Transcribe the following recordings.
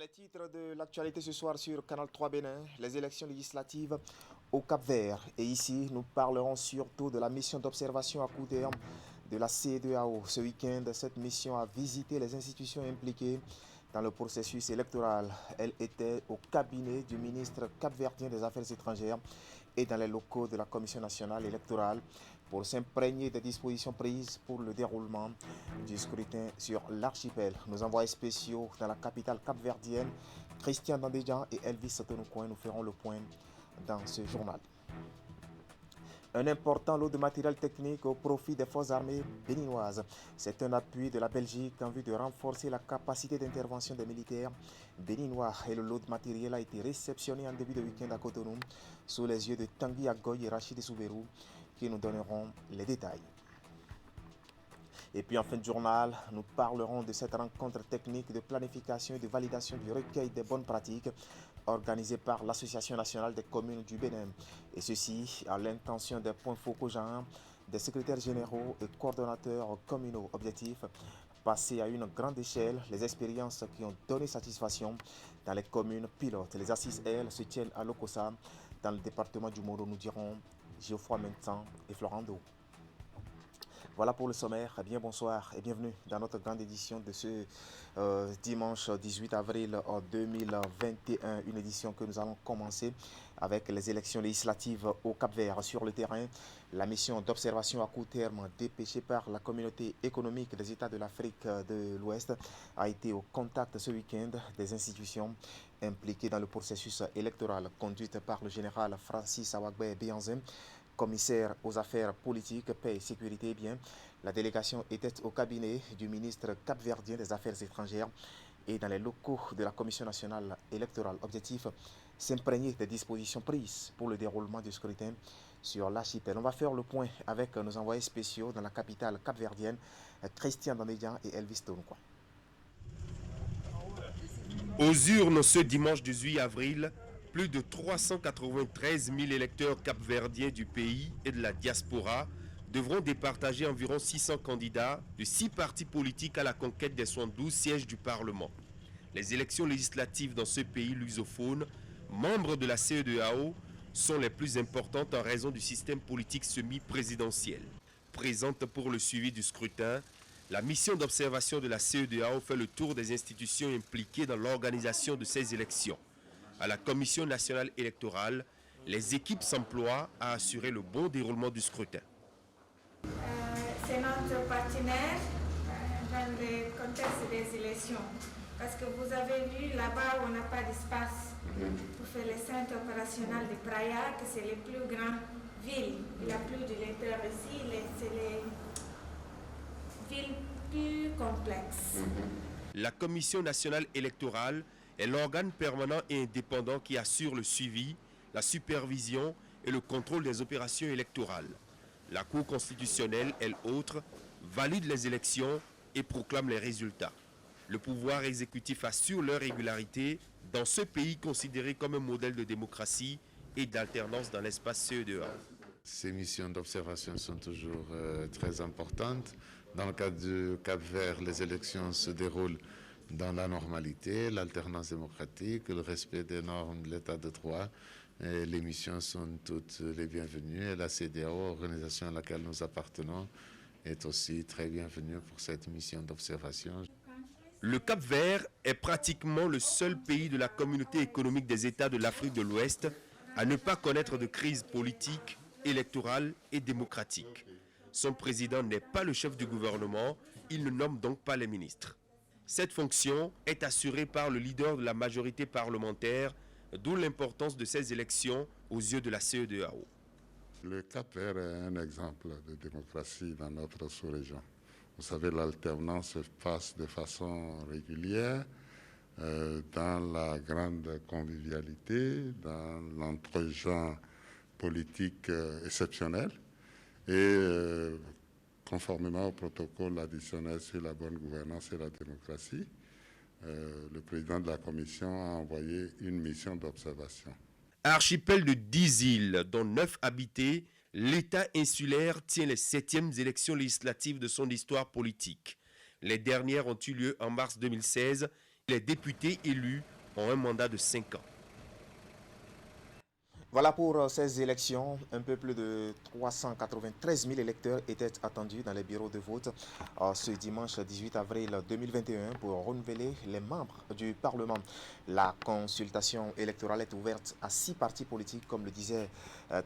Les titres de l'actualité ce soir sur Canal 3 Bénin, les élections législatives au Cap-Vert. Et ici, nous parlerons surtout de la mission d'observation à court terme de la CEDEAO. Ce week-end, cette mission a visité les institutions impliquées dans le processus électoral. Elle était au cabinet du ministre capverdien des Affaires étrangères et dans les locaux de la Commission nationale électorale pour s'imprégner des dispositions prises pour le déroulement du scrutin sur l'archipel. Nos envoyés spéciaux dans la capitale capverdienne, Christian Dandéjan et Elvis Sotonoukouen, nous ferons le point dans ce journal. Un important lot de matériel technique au profit des forces armées béninoises. C'est un appui de la Belgique en vue de renforcer la capacité d'intervention des militaires béninois. Et le lot de matériel a été réceptionné en début de week-end à Cotonou sous les yeux de Tanguy Agoy et Rachid Souberou qui nous donneront les détails. Et puis en fin de journal, nous parlerons de cette rencontre technique de planification et de validation du recueil des bonnes pratiques organisée par l'Association nationale des communes du Bénin. Et ceci à l'intention des points focaux genre, des secrétaires généraux et coordonnateurs communaux. Objectif, passer à une grande échelle les expériences qui ont donné satisfaction dans les communes pilotes. Les assises, elles, se tiennent à Lokossa, dans le département du Moro, nous dirons Geoffroy Mentan et Florando. Voilà pour le sommaire. Bien bonsoir et bienvenue dans notre grande édition de ce dimanche 18 avril 2021. Une édition que nous allons commencer avec les élections législatives au Cap-Vert. Sur le terrain, la mission d'observation à court terme dépêchée par la communauté économique des États de l'Afrique de l'Ouest a été au contact ce week-end des institutions impliquées dans le processus électoral conduite par le général Francis Awagbe Bianzem, commissaire aux affaires politiques, paix et sécurité. Bien, la délégation était au cabinet du ministre capverdien des Affaires étrangères et dans les locaux de la Commission nationale électorale. Objectif, s'imprégner des dispositions prises pour le déroulement du scrutin sur l'archipel. On va faire le point avec nos envoyés spéciaux dans la capitale capverdienne, Christian Dandéjan et Elvis Tonoukouen. Aux urnes ce dimanche 18 avril, plus de 393 000 électeurs capverdiens du pays et de la diaspora devront départager environ 600 candidats de 6 partis politiques à la conquête des 72 sièges du Parlement. Les élections législatives dans ce pays lusophone, membre de la CEDEAO, sont les plus importantes en raison du système politique semi-présidentiel. Présente pour le suivi du scrutin, la mission d'observation de la CEDEAO fait le tour des institutions impliquées dans l'organisation de ces élections. À la Commission nationale électorale, les équipes s'emploient à assurer le bon déroulement du scrutin. C'est notre partenaire dans le contexte des élections. Parce que vous avez vu là-bas où on n'a pas d'espace pour faire les centres opérationnels de Praia, que c'est les plus grandes villes. Il n'y a plus de l'électeur ici, c'est les villes plus complexes. La Commission nationale électorale est l'organe permanent et indépendant qui assure le suivi, la supervision et le contrôle des opérations électorales. La Cour constitutionnelle, elle autre, valide les élections et proclame les résultats. Le pouvoir exécutif assure leur régularité dans ce pays considéré comme un modèle de démocratie et d'alternance dans l'espace CEDEAO. Ces missions d'observation sont toujours très importantes. Dans le cas du Cap-Vert, les élections se déroulent dans la normalité, l'alternance démocratique, le respect des normes de l'état de droit. Et les missions sont toutes les bienvenues et la CEDEAO, organisation à laquelle nous appartenons, est aussi très bienvenue pour cette mission d'observation. Le Cap-Vert est pratiquement le seul pays de la communauté économique des États de l'Afrique de l'Ouest à ne pas connaître de crise politique, électorale et démocratique. Son président n'est pas le chef du gouvernement, il ne nomme donc pas les ministres. Cette fonction est assurée par le leader de la majorité parlementaire, d'où l'importance de ces élections aux yeux de la CEDEAO. Le Cap-Vert est un exemple de démocratie dans notre sous-région. Vous savez, l'alternance se passe de façon régulière, dans la grande convivialité, dans l'entre-gens politique exceptionnel et conformément au protocole additionnel sur la bonne gouvernance et la démocratie, le président de la Commission a envoyé une mission d'observation. Archipel de 10 îles, dont 9 habitées, l'État insulaire tient les 7e élections législatives de son histoire politique. Les dernières ont eu lieu en mars 2016 Les députés élus ont un mandat de 5 ans. Voilà pour ces élections. Un peu plus de 393 000 électeurs étaient attendus dans les bureaux de vote ce dimanche 18 avril 2021 pour renouveler les membres du Parlement. La consultation électorale est ouverte à 6 partis politiques, comme le disait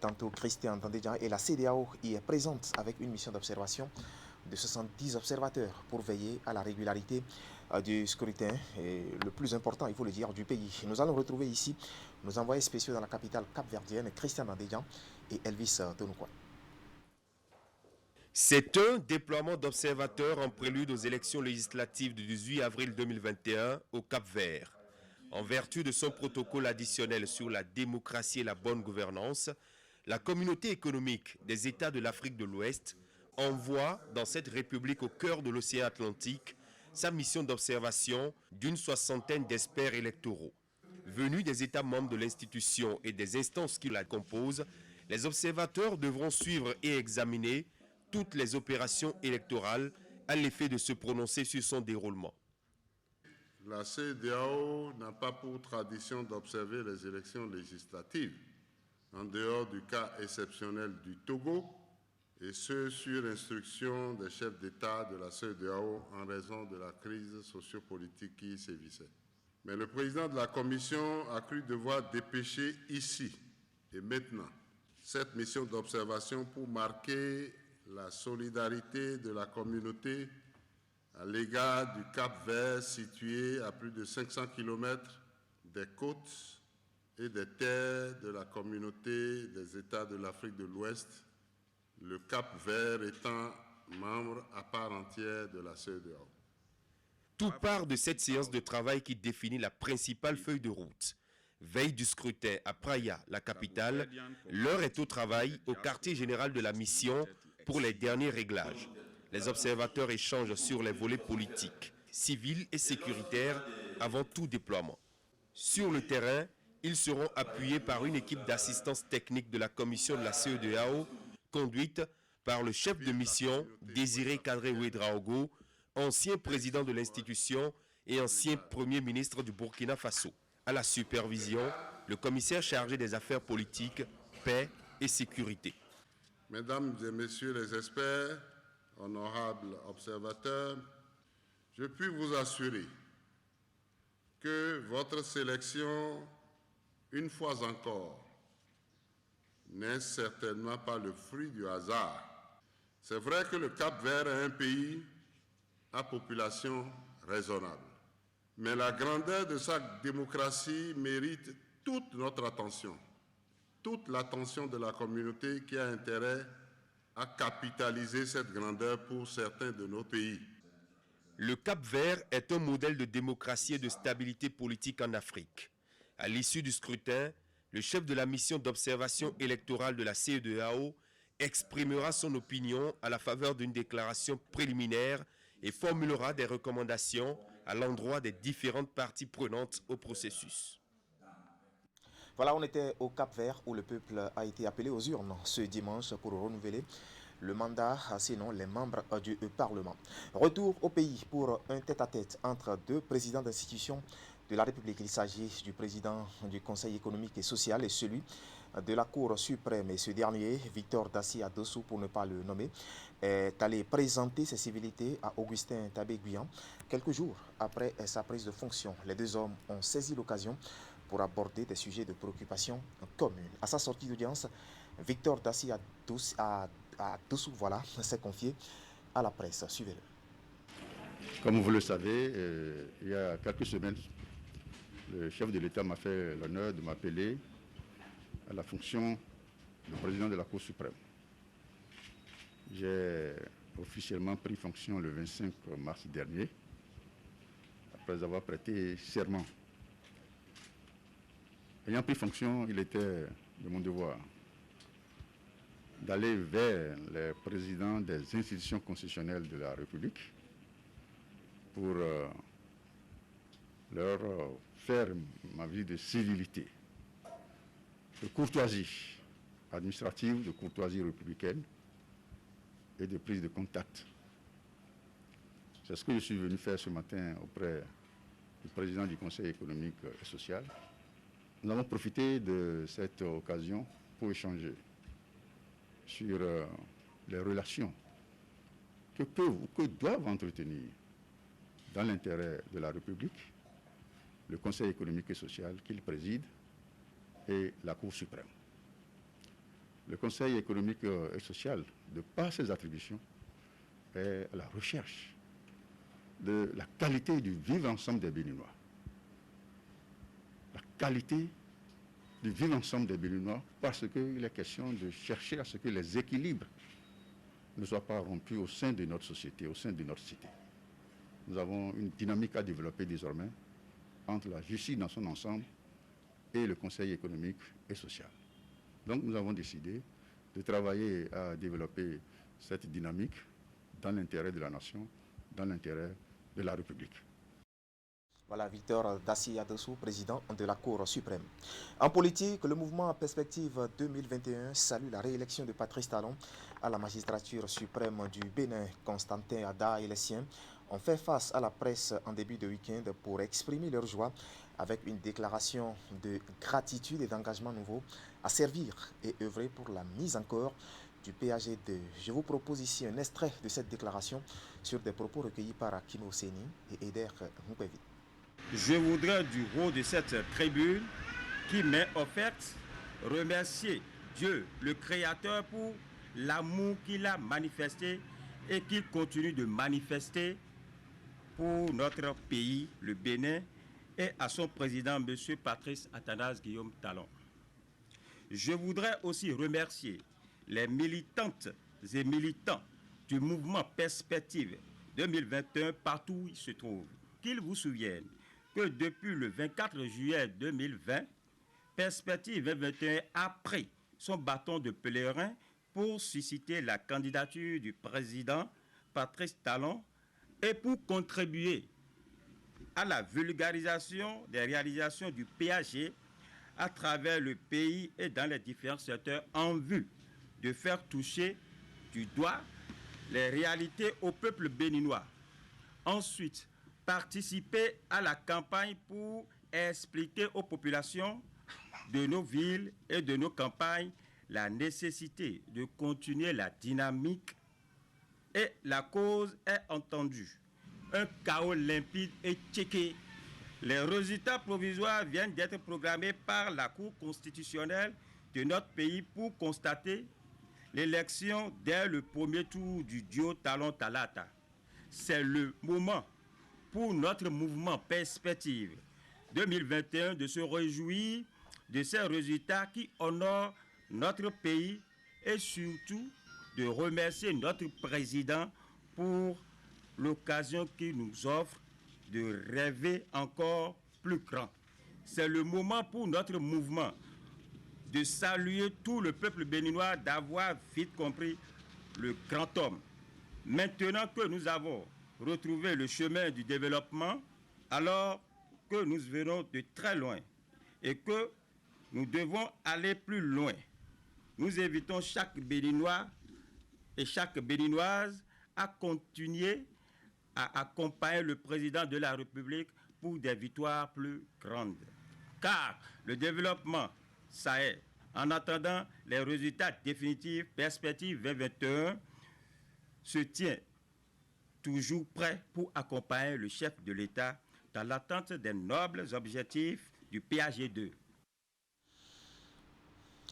tantôt Christian Tandédian, et la CEDEAO y est présente avec une mission d'observation de 70 observateurs pour veiller à la régularité du scrutin, et le plus important, il faut le dire, du pays. Nous allons retrouver ici nos envoyés spéciaux dans la capitale capverdienne, Christian Tandédian et Elvis Tonouquois. C'est un déploiement d'observateurs en prélude aux élections législatives du 18 avril 2021 au Cap-Vert. En vertu de son protocole additionnel sur la démocratie et la bonne gouvernance, la communauté économique des États de l'Afrique de l'Ouest envoie dans cette république au cœur de l'océan Atlantique sa mission d'observation d'une 60aine d'experts électoraux. Venus des États membres de l'institution et des instances qui la composent, les observateurs devront suivre et examiner toutes les opérations électorales à l'effet de se prononcer sur son déroulement. La CEDEAO n'a pas pour tradition d'observer les élections législatives, en dehors du cas exceptionnel du Togo, et ce sur instruction des chefs d'État de la CEDEAO en raison de la crise sociopolitique qui y sévissait. Mais le président de la Commission a cru devoir dépêcher ici et maintenant cette mission d'observation pour marquer la solidarité de la communauté à l'égard du Cap-Vert situé à plus de 500 km des côtes et des terres de la communauté des États de l'Afrique de l'Ouest, le Cap-Vert étant membre à part entière de la CEDEAO. Tout part de cette séance de travail qui définit la principale feuille de route. Veille du scrutin à Praia, la capitale, l'heure est au travail au quartier général de la mission pour les derniers réglages. Les observateurs échangent sur les volets politiques, civils et sécuritaires avant tout déploiement. Sur le terrain, ils seront appuyés par une équipe d'assistance technique de la commission de la CEDEAO, conduite par le chef de mission Désiré Kadri-Ouédraogo, ancien président de l'institution et ancien premier ministre du Burkina Faso. À la supervision, le commissaire chargé des affaires politiques, paix et sécurité. Mesdames et messieurs les experts, honorables observateurs, je puis vous assurer que votre sélection, une fois encore, n'est certainement pas le fruit du hasard. C'est vrai que le Cap-Vert est un pays à population raisonnable, mais la grandeur de sa démocratie mérite toute notre attention, toute l'attention de la communauté qui a intérêt à capitaliser cette grandeur pour certains de nos pays. Le Cap-Vert est un modèle de démocratie et de stabilité politique en Afrique. À l'issue du scrutin, le chef de la mission d'observation électorale de la CEDEAO exprimera son opinion à la faveur d'une déclaration préliminaire et formulera des recommandations à l'endroit des différentes parties prenantes au processus. Voilà, on était au Cap-Vert où le peuple a été appelé aux urnes ce dimanche pour renouveler le mandat, sinon les membres du Parlement. Retour au pays pour un tête-à-tête entre deux présidents d'institutions de la République. Il s'agit du président du Conseil économique et social et celui de la Cour suprême. Et ce dernier, Victor Dassia Dossou, pour ne pas le nommer, est allé présenter ses civilités à Augustin Tabé-Guyan quelques jours après sa prise de fonction. Les deux hommes ont saisi l'occasion pour aborder des sujets de préoccupation communes. À sa sortie d'audience, Victor Dassia Dossou s'est confié à la presse. Suivez-le. Comme vous le savez, il y a quelques semaines, le chef de l'État m'a fait l'honneur de m'appeler à la fonction de président de la Cour suprême. J'ai officiellement pris fonction le 25 mars dernier, après avoir prêté serment. Ayant pris fonction, il était de mon devoir d'aller vers les présidents des institutions constitutionnelles de la République pour leur faire ma visite de civilité, de courtoisie administrative, de courtoisie républicaine et de prise de contact. C'est ce que je suis venu faire ce matin auprès le président du Conseil économique et social, nous avons profité de cette occasion pour échanger sur les relations que peuvent ou que doivent entretenir dans l'intérêt de la République le Conseil économique et social qu'il préside et la Cour suprême. Le Conseil économique et social, de par ses attributions, est à la recherche de la qualité du vivre ensemble des Béninois. La qualité du vivre ensemble des Béninois, parce qu'il est question de chercher à ce que les équilibres ne soient pas rompus au sein de notre société, au sein de notre cité. Nous avons une dynamique à développer désormais entre la justice dans son ensemble et le Conseil économique et social. Donc nous avons décidé de travailler à développer cette dynamique dans l'intérêt de la nation, dans l'intérêt de la République. Voilà, Victor Dassi Adessou, président de la Cour suprême. En politique, le mouvement Perspective 2021 salue la réélection de Patrice Talon à la magistrature suprême du Bénin. Constantin Ada et les siens ont fait face à la presse en début de week-end pour exprimer leur joie avec une déclaration de gratitude et d'engagement nouveau à servir et œuvrer pour la mise en corps du PAG2. Je vous propose ici un extrait de cette déclaration sur des propos recueillis par Hakim Osseni et Eder Moupevi. Je voudrais, du haut de cette tribune qui m'est offerte, remercier Dieu, le Créateur, pour l'amour qu'il a manifesté et qu'il continue de manifester pour notre pays, le Bénin, et à son président, M. Patrice Athanase Guillaume Talon. Je voudrais aussi remercier les militantes et militants du mouvement Perspective 2021 partout où ils se trouvent. Qu'ils vous souviennent que depuis le 24 juillet 2020, Perspective 2021 a pris son bâton de pèlerin pour susciter la candidature du président Patrice Talon et pour contribuer à la vulgarisation des réalisations du PAG à travers le pays et dans les différents secteurs en vue de faire toucher du doigt les réalités au peuple béninois. Ensuite, participer à la campagne pour expliquer aux populations de nos villes et de nos campagnes la nécessité de continuer la dynamique et la cause est entendue. Un chaos limpide et checké. Les résultats provisoires viennent d'être programmés par la Cour constitutionnelle de notre pays pour constater l'élection dès le premier tour du duo Talon-Talata. C'est le moment pour notre mouvement Perspective 2021 de se réjouir de ces résultats qui honorent notre pays et surtout de remercier notre président pour l'occasion qu'il nous offre de rêver encore plus grand. C'est le moment pour notre mouvement de saluer tout le peuple béninois d'avoir vite compris le grand homme. Maintenant que nous avons retrouvé le chemin du développement, alors que nous venons de très loin et que nous devons aller plus loin, nous invitons chaque Béninois et chaque Béninoise à continuer à accompagner le président de la République pour des victoires plus grandes. Car le développement, ça est. En attendant les résultats définitifs, Perspective 2021 se tient toujours prêt pour accompagner le chef de l'État dans l'attente des nobles objectifs du PAG2.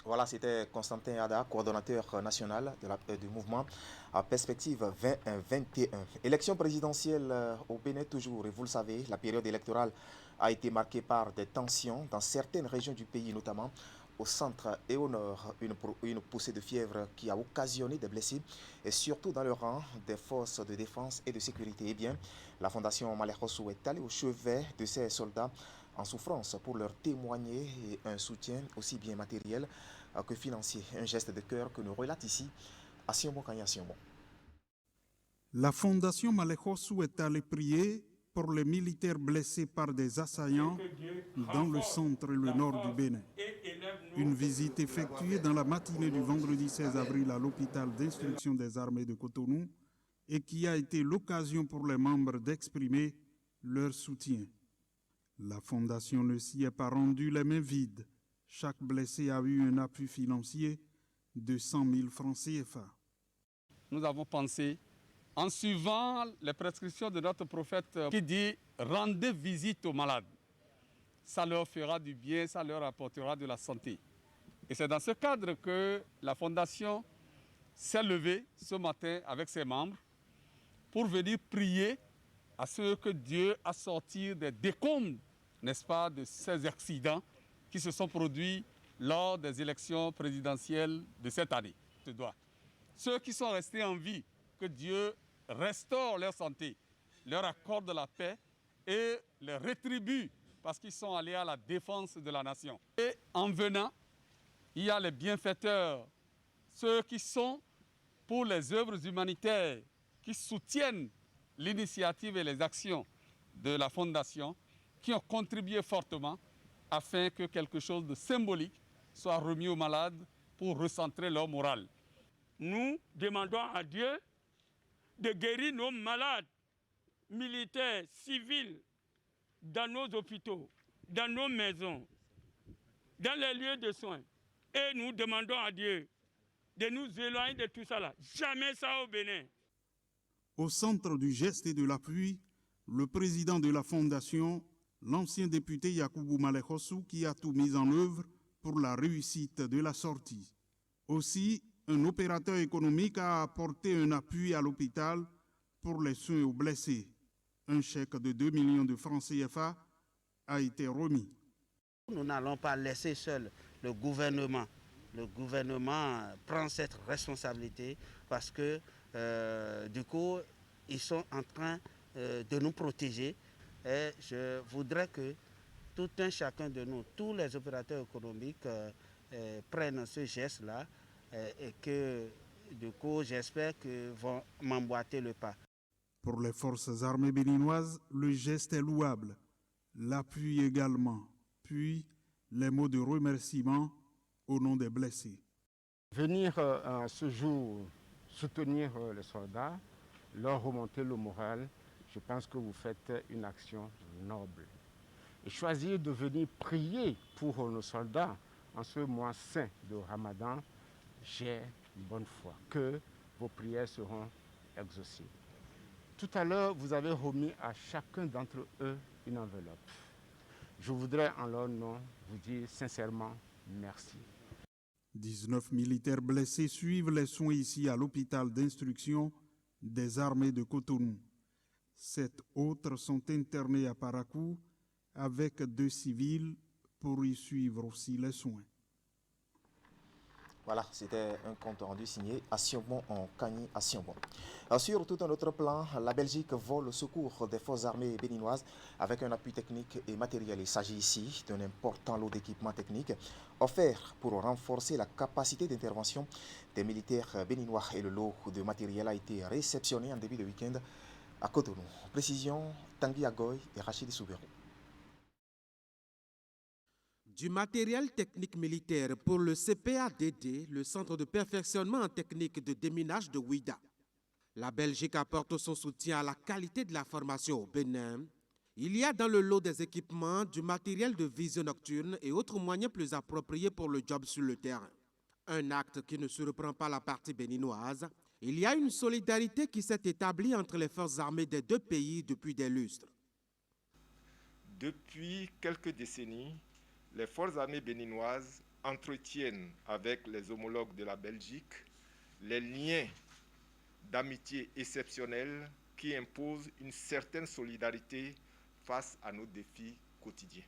Voilà, c'était Constantin Ada, coordonnateur national du mouvement à Perspective 2021. Élection présidentielle au Bénin toujours, et vous le savez, la période électorale a été marquée par des tensions dans certaines régions du pays, notamment au centre et au nord, une poussée de fièvre qui a occasionné des blessés et surtout dans le rang des forces de défense et de sécurité. Eh bien, la Fondation Malekhossou est allée au chevet de ces soldats en souffrance pour leur témoigner un soutien aussi bien matériel que financier. Un geste de cœur que nous relate ici à Sionbo Kanya Sionbo. La Fondation Malekhossou est allée prier pour les militaires blessés par des assaillants dans le centre et le nord du Bénin. Une visite effectuée dans la matinée du vendredi 16 avril à l'hôpital d'instruction des armées de Cotonou et qui a été l'occasion pour les membres d'exprimer leur soutien. La fondation ne s'y est pas rendue les mains vides. Chaque blessé a eu un appui financier de 100 000 francs CFA. Nous avons pensé, en suivant les prescriptions de notre prophète qui dit « rendez visite aux malades ». Ça leur fera du bien, ça leur apportera de la santé. Et c'est dans ce cadre que la fondation s'est levée ce matin avec ses membres pour venir prier à ceux que Dieu a sortis des décombres, n'est-ce pas, de ces accidents qui se sont produits lors des élections présidentielles de cette année. Ceux qui sont restés en vie, que Dieu restaure leur santé, leur accorde la paix et les rétribue parce qu'ils sont allés à la défense de la nation. Et en venant, il y a les bienfaiteurs, ceux qui sont pour les œuvres humanitaires, qui soutiennent l'initiative et les actions de la Fondation, qui ont contribué fortement afin que quelque chose de symbolique soit remis aux malades pour recentrer leur morale. Nous demandons à Dieu de guérir nos malades, militaires, civils, dans nos hôpitaux, dans nos maisons, dans les lieux de soins. Et nous demandons à Dieu de nous éloigner de tout ça là. Jamais ça au Bénin. Au centre du geste et de l'appui, le président de la Fondation, l'ancien député Yakubu Malehosu, qui a tout mis en œuvre pour la réussite de la sortie. Aussi, un opérateur économique a apporté un appui à l'hôpital pour les soins aux blessés. Un chèque de 2 millions de francs CFA a été remis. Nous n'allons pas laisser seul le gouvernement. Le gouvernement prend cette responsabilité parce que du coup, ils sont en train de nous protéger. Et je voudrais que tout un chacun de nous, tous les opérateurs économiques prennent ce geste-là et que du coup, j'espère qu'ils vont m'emboîter le pas. Pour les forces armées béninoises, le geste est louable. L'appui également. Puis, les mots de remerciement au nom des blessés. Venir ce jour soutenir les soldats, leur remonter le moral, je pense que vous faites une action noble. Et choisir de venir prier pour nos soldats en ce mois saint de Ramadan, j'ai bonne foi que vos prières seront exaucées. Tout à l'heure, vous avez remis à chacun d'entre eux une enveloppe. Je voudrais en leur nom vous dire sincèrement merci. 19 militaires blessés suivent les soins ici à l'hôpital d'instruction des armées de Cotonou. 7 autres sont internés à Parakou avec 2 civils pour y suivre aussi les soins. Voilà, c'était un compte rendu signé Assiobon en Kani Assiobon. Sur tout un autre plan, la Belgique vole au secours des forces armées béninoises avec un appui technique et matériel. Il s'agit ici d'un important lot d'équipements techniques offerts pour renforcer la capacité d'intervention des militaires béninois. Et le lot de matériel a été réceptionné en début de week-end à Cotonou. Précision, Tanguy Agoy et Rachid Soubérou. Du matériel technique militaire pour le CPADD, le Centre de perfectionnement en technique de déminage de Ouida. La Belgique apporte son soutien à la qualité de la formation au Bénin. Il y a dans le lot des équipements, du matériel de vision nocturne et autres moyens plus appropriés pour le job sur le terrain. Un acte qui ne surprend pas la partie béninoise. Il y a une solidarité qui s'est établie entre les forces armées des deux pays depuis des lustres. Depuis quelques décennies, les forces armées béninoises entretiennent avec les homologues de la Belgique les liens d'amitié exceptionnels qui imposent une certaine solidarité face à nos défis quotidiens.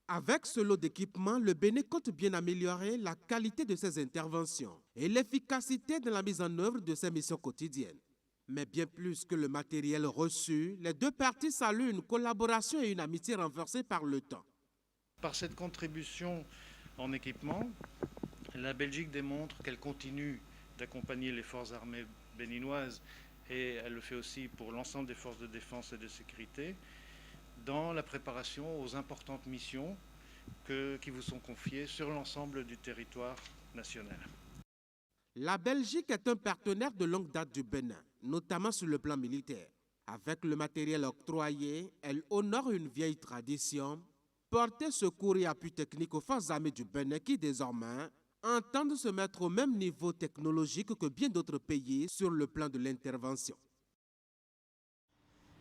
Avec ce lot d'équipements, le Bénin compte bien améliorer la qualité de ses interventions et l'efficacité de la mise en œuvre de ses missions quotidiennes. Mais bien plus que le matériel reçu, les deux parties saluent une collaboration et une amitié renforcées par le temps. Par cette contribution en équipement, la Belgique démontre qu'elle continue d'accompagner les forces armées béninoises et elle le fait aussi pour l'ensemble des forces de défense et de sécurité dans la préparation aux importantes missions qui vous sont confiées sur l'ensemble du territoire national. La Belgique est un partenaire de longue date du Bénin, notamment sur le plan militaire. Avec le matériel octroyé, elle honore une vieille tradition, porter secours et appui technique aux forces armées du Bénin qui désormais entendent se mettre au même niveau technologique que bien d'autres pays sur le plan de l'intervention.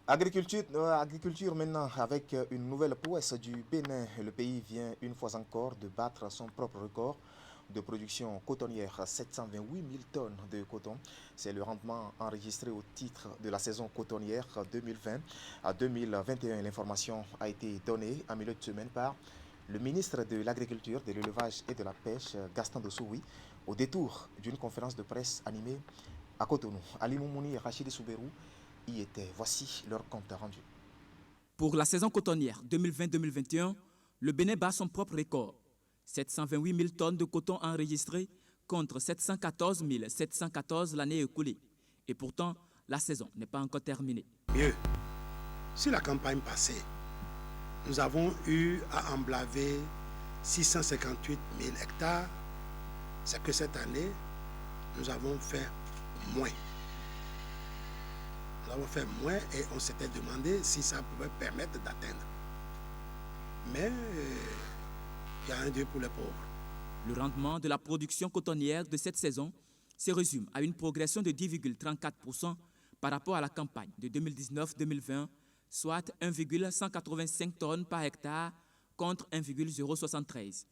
Agriculture maintenant avec une nouvelle prouesse du Bénin. Le pays vient une fois encore de battre son propre record de production cotonnière, 728 000 tonnes de coton. C'est le rendement enregistré au titre de la saison cotonnière 2020 à 2021. L'information a été donnée en milieu de semaine par le ministre de l'Agriculture, de l'Élevage et de la Pêche, Gaston Dossoui, au détour d'une conférence de presse animée à Cotonou. Ali Moumouni et Rachid Souberou y étaient. Voici leur compte rendu. Pour la saison cotonnière 2020-2021, le Bénin bat son propre record. 728 000 tonnes de coton enregistrées contre 714 714 l'année écoulée. Et pourtant, la saison n'est pas encore terminée. Mieux, sur la campagne passée, nous avons eu à emblaver 658 000 hectares. C'est que cette année, nous avons fait moins. Nous avons fait moins et on s'était demandé si ça pouvait permettre d'atteindre. Mais il y a un Dieu pour les pauvres. Le rendement de la production cotonnière de cette saison se résume à une progression de 10,34% par rapport à la campagne de 2019-2020, soit 1,185 tonnes par hectare contre 1,073,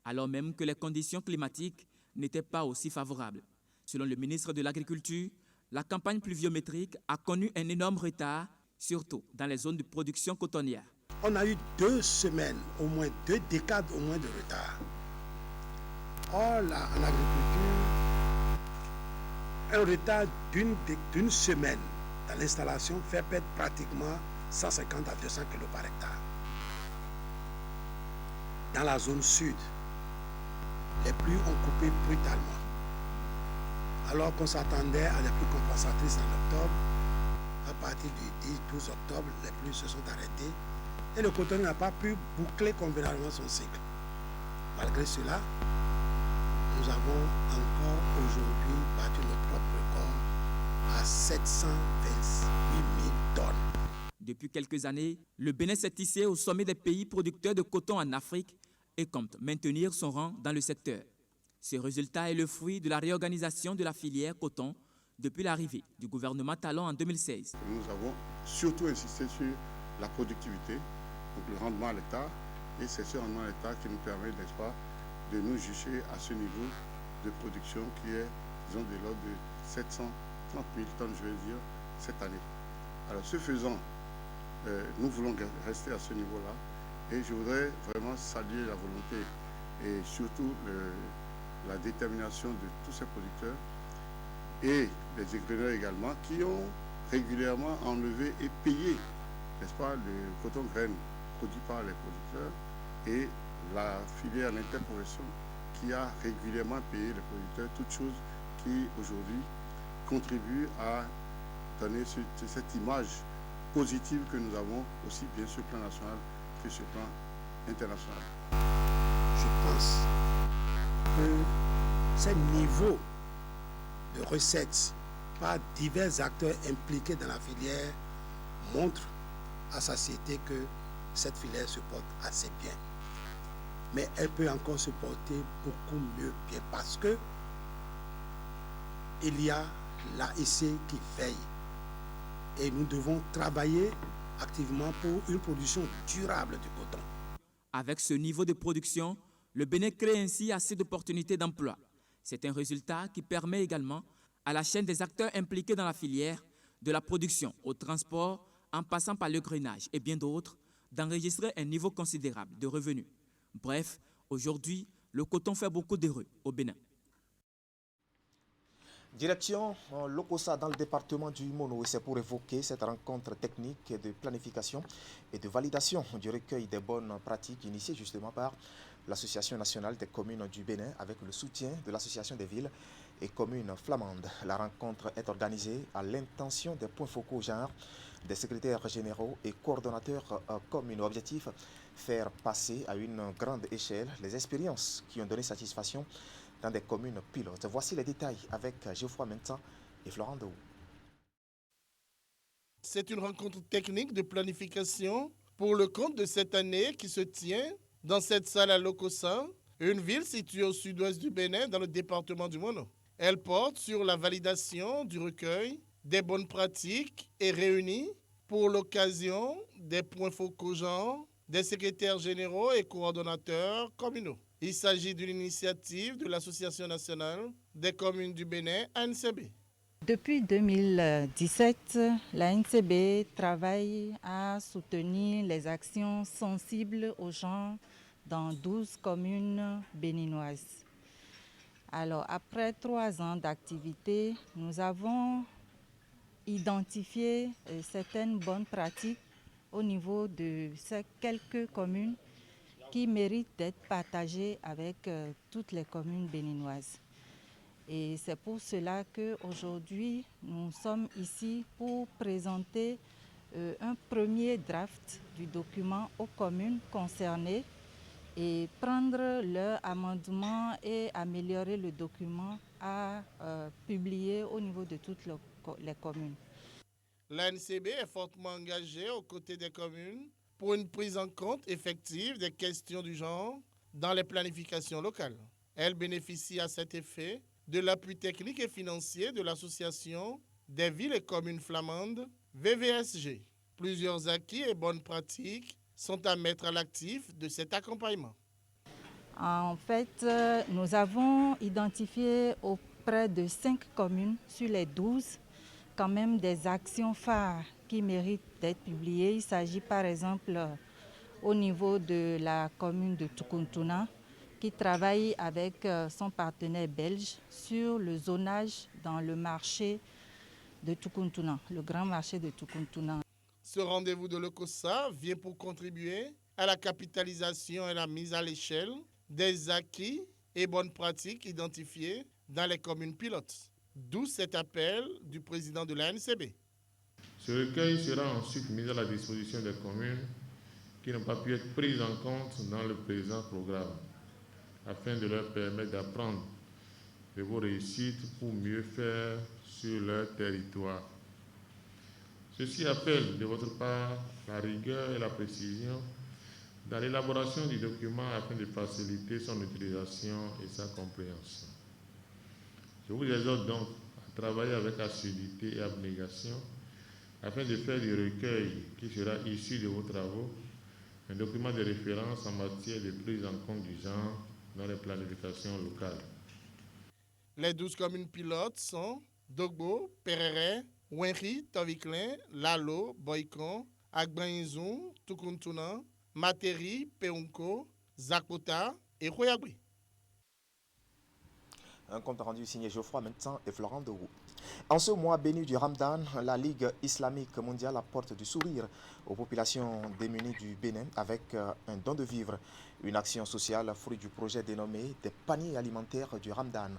alors même que les conditions climatiques n'étaient pas aussi favorables. Selon le ministre de l'Agriculture, la campagne pluviométrique a connu un énorme retard, surtout dans les zones de production cotonnière. On a eu 2 semaines, au moins 2 décades au moins de retard. Or, là, en agriculture, un retard d'une semaine dans l'installation fait perdre pratiquement 150 à 200 kg par hectare. Dans la zone sud, les pluies ont coupé brutalement. Alors qu'on s'attendait à des pluies compensatrices en octobre, à partir du 10-12 octobre, les pluies se sont arrêtées et le coton n'a pas pu boucler convenablement son cycle. Malgré cela, nous avons encore aujourd'hui battu notre propre record à 728 000 tonnes. Depuis quelques années, le Bénin s'est hissé au sommet des pays producteurs de coton en Afrique et compte maintenir son rang dans le secteur. Ce résultat est le fruit de la réorganisation de la filière coton depuis l'arrivée du gouvernement Talon en 2016. Nous avons surtout insisté sur la productivité, donc le rendement à l'hectare, et c'est ce rendement à l'hectare qui nous permet, n'est-ce pas, de nous juger à ce niveau de production qui est, disons, de l'ordre de 730 000 tonnes, je vais dire, cette année. Alors, ce faisant, nous voulons rester à ce niveau-là, et je voudrais vraiment saluer la volonté et surtout la détermination de tous ces producteurs et les égrégeurs également qui ont régulièrement enlevé et payé, n'est-ce pas, le coton graine produit par les producteurs et la filière l'interprofession qui a régulièrement payé les producteurs, toutes choses qui aujourd'hui contribuent à donner cette image positive que nous avons aussi bien sur le plan national que sur le plan international. Je pense que ce niveau de recettes par divers acteurs impliqués dans la filière montre à satiété que cette filière se porte assez bien. Mais elle peut encore se porter beaucoup mieux bien parce que il y a l'AIC qui veille et nous devons travailler activement pour une production durable du coton. Avec ce niveau de production, le Bénin crée ainsi assez d'opportunités d'emploi. C'est un résultat qui permet également à la chaîne des acteurs impliqués dans la filière, de la production au transport, en passant par le grainage et bien d'autres, d'enregistrer un niveau considérable de revenus. Bref, aujourd'hui, le coton fait beaucoup d'heureux au Bénin. Direction Lokossa dans le département du Mono, c'est pour évoquer cette rencontre technique de planification et de validation du recueil des bonnes pratiques initiées justement par l'Association nationale des communes du Bénin avec le soutien de l'Association des villes et communes flamandes. La rencontre est organisée à l'intention des points focaux genre, des secrétaires généraux et coordonnateurs communaux. Objectif, faire passer à une grande échelle les expériences qui ont donné satisfaction dans des communes pilotes. Voici les détails avec Geoffroy Mentan et Florent Dehoux. C'est une rencontre technique de planification pour le compte de cette année qui se tient dans cette salle à Lokossa, une ville située au sud-ouest du Bénin dans le département du Mono. Elle porte sur la validation du recueil des bonnes pratiques et réunit pour l'occasion des points focaux genre, des secrétaires généraux et coordonnateurs communaux. Il s'agit d'une initiative de l'Association nationale des communes du Bénin, ANCB. Depuis 2017, la NCB travaille à soutenir les actions sensibles aux gens dans 12 communes béninoises. Alors, après 3 ans d'activité, nous avons identifié certaines bonnes pratiques au niveau de ces quelques communes qui méritent d'être partagées avec toutes les communes béninoises. Et c'est pour cela qu'aujourd'hui, nous sommes ici pour présenter un premier draft du document aux communes concernées et prendre leur amendement et améliorer le document à publier au niveau de toutes les communes. L'ANCB est fortement engagée aux côtés des communes pour une prise en compte effective des questions du genre dans les planifications locales. Elle bénéficie à cet effet de l'appui technique et financier de l'Association des villes et communes flamandes, VVSG. Plusieurs acquis et bonnes pratiques sont à mettre à l'actif de cet accompagnement. En fait, nous avons identifié auprès de 5 communes sur les 12 quand même des actions phares qui méritent d'être publiées. Il s'agit par exemple au niveau de la commune de Tukuntuna, qui travaille avec son partenaire belge sur le zonage dans le marché de Tukuntuna, le grand marché de Tukuntuna. Ce rendez-vous de Lokossa vient pour contribuer à la capitalisation et la mise à l'échelle des acquis et bonnes pratiques identifiées dans les communes pilotes. D'où cet appel du président de l'ANCB. Ce recueil sera ensuite mis à la disposition des communes qui n'ont pas pu être prises en compte dans le présent programme, afin de leur permettre d'apprendre de vos réussites pour mieux faire sur leur territoire. Ceci appelle de votre part la rigueur et la précision dans l'élaboration du document afin de faciliter son utilisation et sa compréhension. Je vous exhorte donc à travailler avec assiduité et abnégation afin de faire du recueil qui sera issu de vos travaux un document de référence en matière de prise en compte du genre dans les planifications locales. Les 12 communes pilotes sont Dogbo, Perere, Wenri, Toviklin, Lalo, Boykon, Agbanizou, Tukuntuna, Materi, Peunko, Zakota et Royagui. Un compte rendu signé Geoffroy Mentan et Florent Deroux. En ce mois béni du Ramadan, la Ligue islamique mondiale apporte du sourire aux populations démunies du Bénin avec un don de vivres, une action sociale fruit du projet dénommé des paniers alimentaires du Ramadan.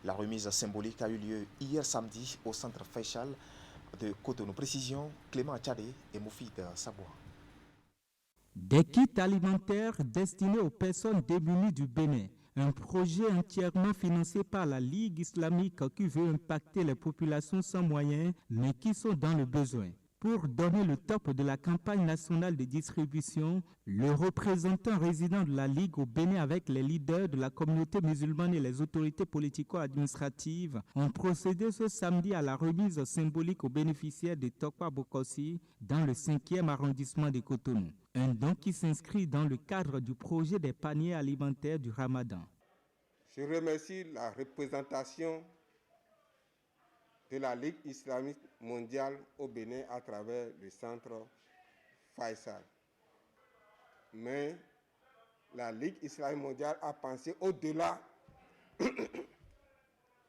La remise symbolique a eu lieu hier samedi au centre Faisal de Cotonou. Précision, Clément Achadé et Moufid Saboua. Des kits alimentaires destinés aux personnes démunies du Bénin. Un projet entièrement financé par la Ligue islamique qui veut impacter les populations sans moyens, mais qui sont dans le besoin. Pour donner le top de la campagne nationale de distribution, le représentant résident de la Ligue au Bénin avec les leaders de la communauté musulmane et les autorités politico-administratives ont procédé ce samedi à la remise symbolique aux bénéficiaires de Tokwa Bokossi dans le 5e arrondissement de Cotonou. Un don qui s'inscrit dans le cadre du projet des paniers alimentaires du Ramadan. Je remercie la représentation de la Ligue islamique mondiale au Bénin à travers le centre Faisal. Mais la Ligue islamique mondiale a pensé au-delà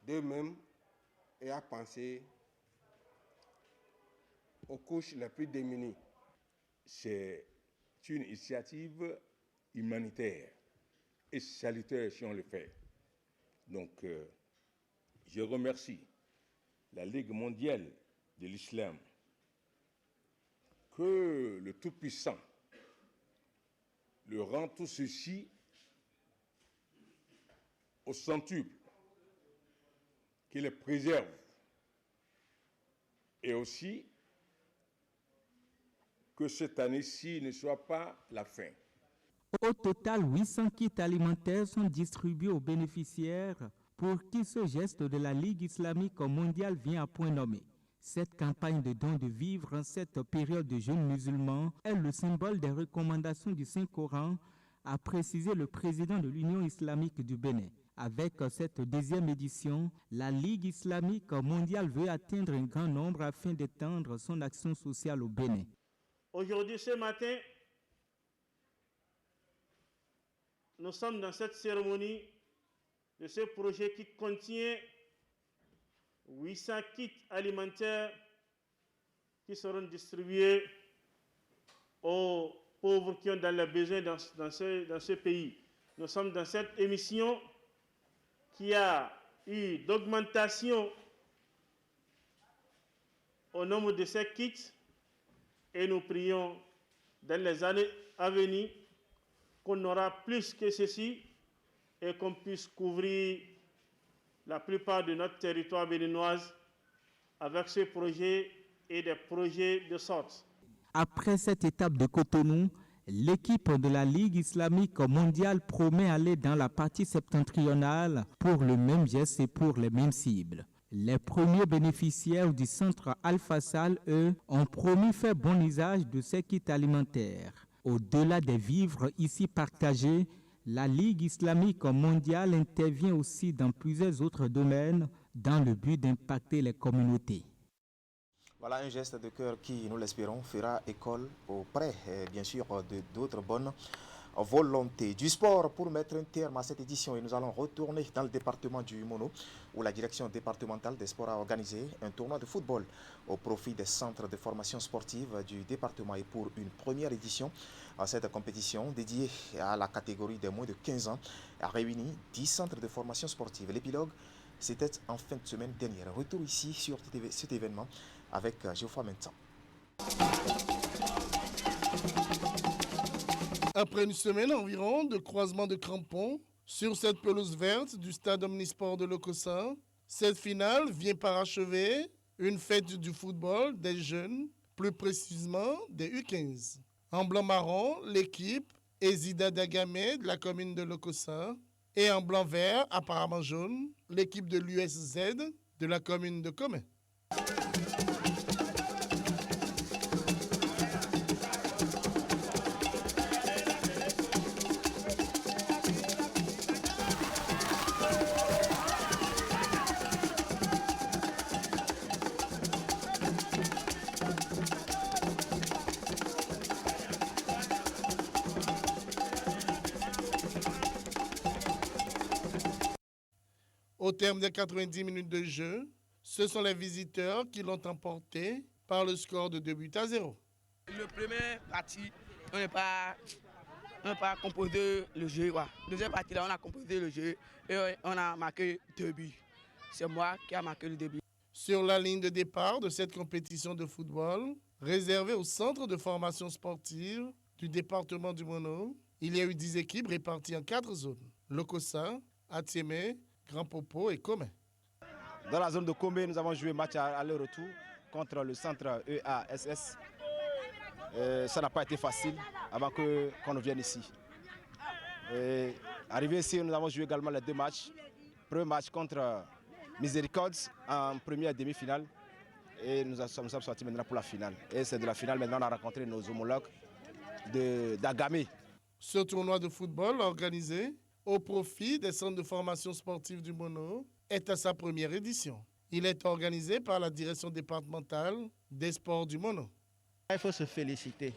d'eux-mêmes et a pensé aux couches les plus démunies. C'est une initiative humanitaire et salutaire si on le fait. Donc, je remercie la Ligue mondiale de l'islam, que le Tout-Puissant le rend tout ceci au centuple, qu'il les préserve et aussi que cette année-ci ne soit pas la fin. Au total, 800 kits alimentaires sont distribués aux bénéficiaires pour qui ce geste de la Ligue islamique mondiale vient à point nommé. Cette campagne de dons de vivres en cette période de jeûne musulman est le symbole des recommandations du Saint-Coran, a précisé le président de l'Union islamique du Bénin. Avec cette deuxième édition, la Ligue islamique mondiale veut atteindre un grand nombre afin d'étendre son action sociale au Bénin. Aujourd'hui, ce matin, nous sommes dans cette cérémonie de ce projet qui contient 800 kits alimentaires qui seront distribués aux pauvres qui ont dans les besoins dans ce pays. Nous sommes dans cette émission qui a eu d'augmentation au nombre de ces kits et nous prions dans les années à venir qu'on aura plus que ceci et qu'on puisse couvrir la plupart de notre territoire béninoise avec ce projet et des projets de sorte. Après cette étape de Cotonou, l'équipe de la Ligue islamique mondiale promet aller dans la partie septentrionale pour le même geste et pour les mêmes cibles. Les premiers bénéficiaires du centre Al-Fasal, eux, ont promis faire bon usage de ces kits alimentaires. Au-delà des vivres ici partagés, la Ligue islamique mondiale intervient aussi dans plusieurs autres domaines dans le but d'impacter les communautés. Voilà un geste de cœur qui, nous l'espérons, fera école auprès, bien sûr, d'autres bonnes volontés. Du sport pour mettre un terme à cette édition et nous allons retourner dans le département du Mono où la direction départementale des sports a organisé un tournoi de football au profit des centres de formation sportive du département et pour une première édition. Cette compétition dédiée à la catégorie des moins de 15 ans a réuni 10 centres de formation sportive. L'épilogue, c'était en fin de semaine dernière. Retour ici sur cet événement avec Geoffroy Mentan. Après une semaine environ de croisement de crampons sur cette pelouse verte du stade omnisport de Lokossa, cette finale vient parachever une fête du football des jeunes, plus précisément des U15. En blanc-marron, l'équipe Ezida Dagamé de la commune de Lokossa et en blanc-vert, apparemment jaune, l'équipe de l'USZ de la commune de Comé. Au terme des 90 minutes de jeu, ce sont les visiteurs qui l'ont emporté par le score de 2-0. Le premier partie, on n'a pas composé le jeu. Deuxième partie, là, on a composé le jeu et on a marqué 2 buts. C'est moi qui ai marqué le début. Sur la ligne de départ de cette compétition de football, réservée au centre de formation sportive du département du Mono, il y a eu 10 équipes réparties en 4 zones. Lokossa, Atiémé, Grand Popo et Comé. Dans la zone de Comé, nous avons joué match à aller-retour contre le centre EASS. Ça n'a pas été facile avant qu'on vienne ici. Arrivé ici, nous avons joué également les 2 matchs. Premier match contre Miséricorde en première demi-finale. Et nous sommes sortis maintenant pour la finale. Et c'est de la finale, maintenant on a rencontré nos homologues d'Agamé. Ce tournoi de football organisé au profit des centres de formation sportive du Mono est à sa première édition. Il est organisé par la direction départementale des sports du Mono. Il faut se féliciter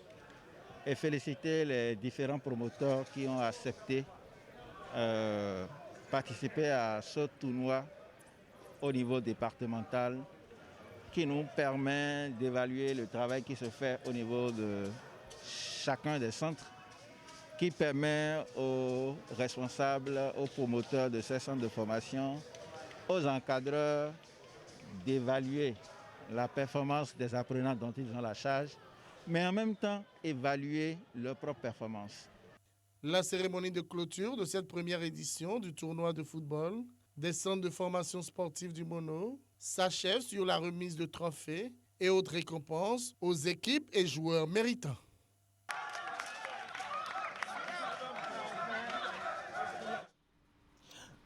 et féliciter les différents promoteurs qui ont accepté participer à ce tournoi au niveau départemental qui nous permet d'évaluer le travail qui se fait au niveau de chacun des centres, qui permet aux responsables, aux promoteurs de ces centres de formation, aux encadreurs d'évaluer la performance des apprenants dont ils ont la charge, mais en même temps évaluer leur propre performance. La cérémonie de clôture de cette première édition du tournoi de football des centres de formation sportive du Mono s'achève sur la remise de trophées et autres récompenses aux équipes et joueurs méritants.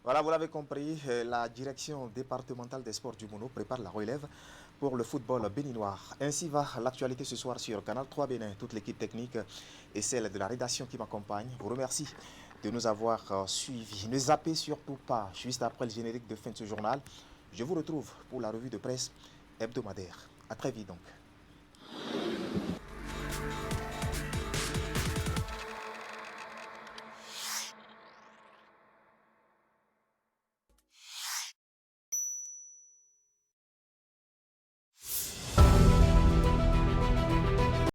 Voilà, vous l'avez compris, la direction départementale des sports du Mono prépare la relève pour le football béninois. Ainsi va l'actualité ce soir sur Canal 3 Bénin. Toute l'équipe technique et celle de la rédaction qui m'accompagne vous remercie de nous avoir suivis. Ne zappez surtout pas, juste après le générique de fin de ce journal, je vous retrouve pour la revue de presse hebdomadaire. À très vite donc.